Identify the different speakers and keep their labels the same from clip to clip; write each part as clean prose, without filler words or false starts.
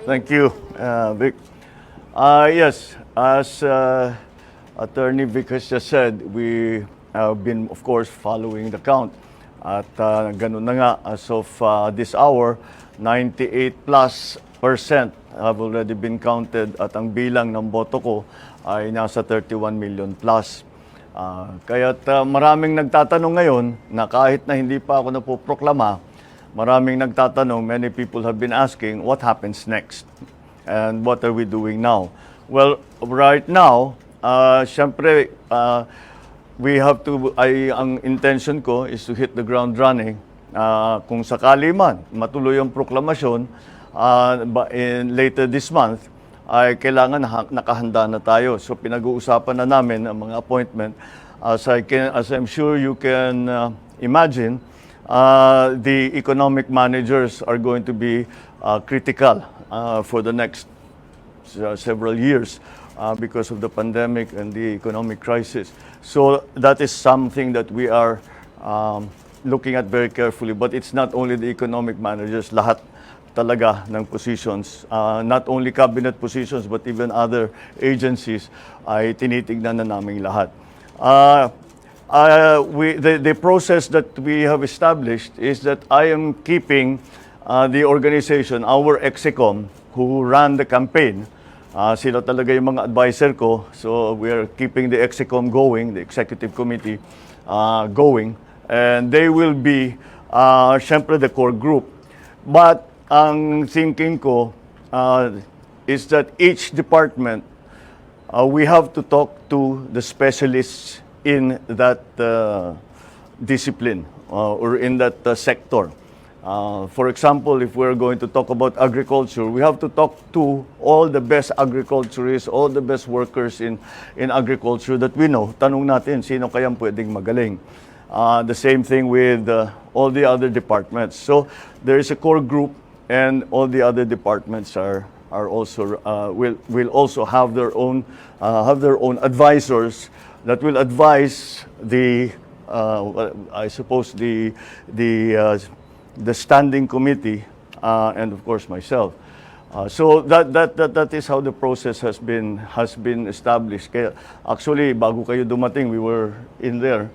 Speaker 1: Thank you, Vic. Yes, as Attorney Vic has just said, we have been, of course, following the count. At ganun na nga, as of this hour, 98 plus percent have already been counted at ang bilang ng boto ko ay nasa 31 million plus. Kaya't maraming nagtatanong ngayon na kahit na hindi pa ako napoproklama, maraming nagtatanong, many people have been asking, what happens next? And what are we doing now? Well, right now, syempre, we have to, ang intention ko is to hit the ground running. Kung sakali man, matuloy ang proklamasyon, later this month, ay kailangan nakahanda na tayo. So pinag-uusapan na namin ang mga appointment. As I'm sure you can imagine, the economic managers are going to be critical for the next several years because of the pandemic and the economic crisis. So that is something that we are looking at very carefully. But it's not only the economic managers, lahat talaga ng positions, not only cabinet positions but even other agencies ay tinitignan na naming lahat. The process that we have established is that I am keeping the organization, our EXICOM, who ran the campaign. Sila talaga yung mga advisor ko. So we are keeping the EXICOM going, the executive committee going. And they will be, syempre, the core group. But ang thinking ko is that each department, we have to talk to the specialists in that discipline or in that sector. For example, if we're going to talk about agriculture, we have to talk to all the best agriculturists, all the best workers in agriculture that we know. Tanong natin, sino kayang pwedeng magaling? The same thing with all the other departments. So there is a core group, and all the other departments are also will also have their own advisors that will advise the I suppose the standing committee and of course myself. So that is how the process has been established. Kaya actually bago kayo dumating, we were in there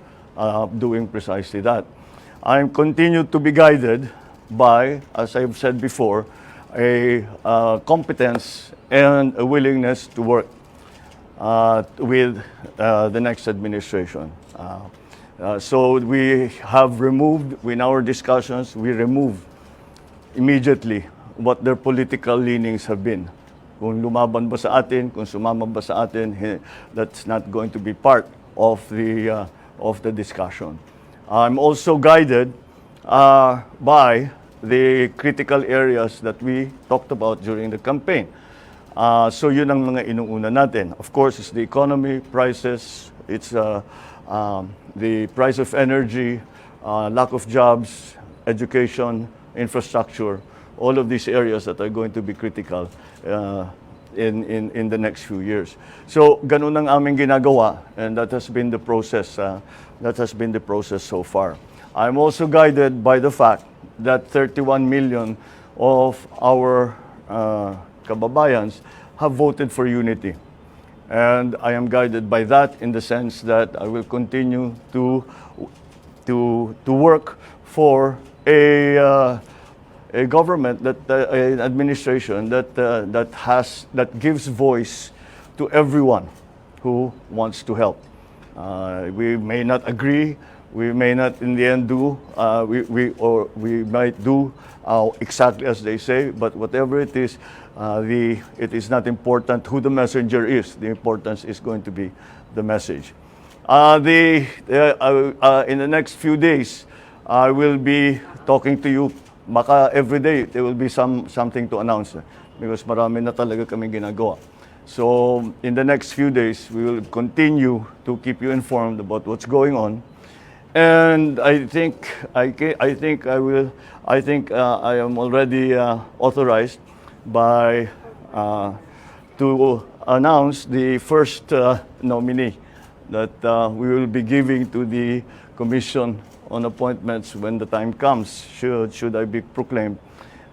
Speaker 1: doing precisely that. I'm continued to be guided by, as I've said before, a competence and a willingness to work with the next administration. So we have removed, in our discussions, we removed immediately what their political leanings have been. Kung lumaban ba sa atin, kung sumama ba sa atin, that's not going to be part of the discussion. I'm also guided by the critical areas that we talked about during the campaign. So yun ang mga inuuna natin. Of course, it's the economy, prices, it's the price of energy, lack of jobs, education, infrastructure, all of these areas that are going to be critical in the next few years. So ganun ang aming ginagawa, and that has been the process. That has been the process so far. I'm also guided by the fact that 31 million of our kababayans have voted for unity. And I am guided by that in the sense that I will continue to work for a government, an administration that gives voice to everyone who wants to help. We may not agree. We may not in the end do, we might do exactly as they say, but whatever it is not important who the messenger is. The importance is going to be the message. In the next few days, I will be talking to you. Maka every day there will be something to announce because marami na talaga kaming ginagawa. So in the next few days, we will continue to keep you informed about what's going on. And I think I am already authorized by to announce the first nominee that we will be giving to the Commission on Appointments when the time comes, should I be proclaimed.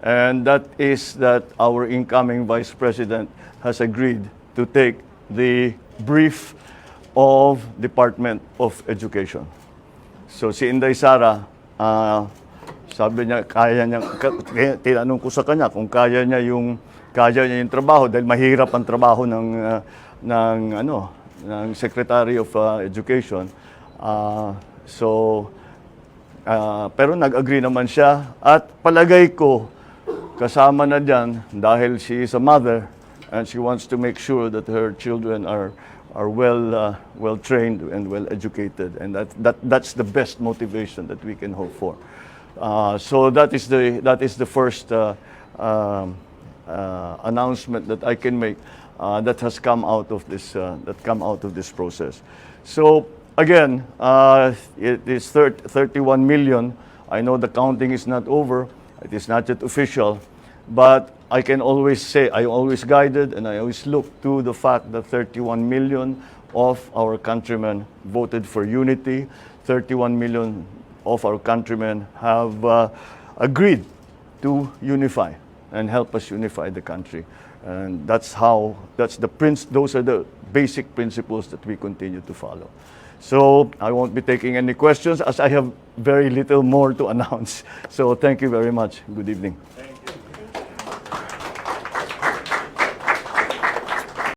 Speaker 1: and that is that our incoming Vice President has agreed to take the brief of Department of Education. So si Inday Sara, sabi niya, tinanong ko sa kanya kung kaya niya yung trabaho dahil mahirap ang trabaho ng Secretary of Education. Pero nag-agree naman siya at palagay ko kasama na diyan dahil she is a mother and she wants to make sure that her children are well trained and well educated, and that's the best motivation that we can hope for. So that is the first announcement that I can make that has come out of this process. So again, it is 31 million. I know the counting is not over. It is not yet official, but I can always say, I always guided and I always look to the fact that 31 million of our countrymen voted for unity. 31 million of our countrymen have agreed to unify and help us unify the country. And those are the basic principles that we continue to follow. So I won't be taking any questions as I have very little more to announce. So thank you very much. Good evening.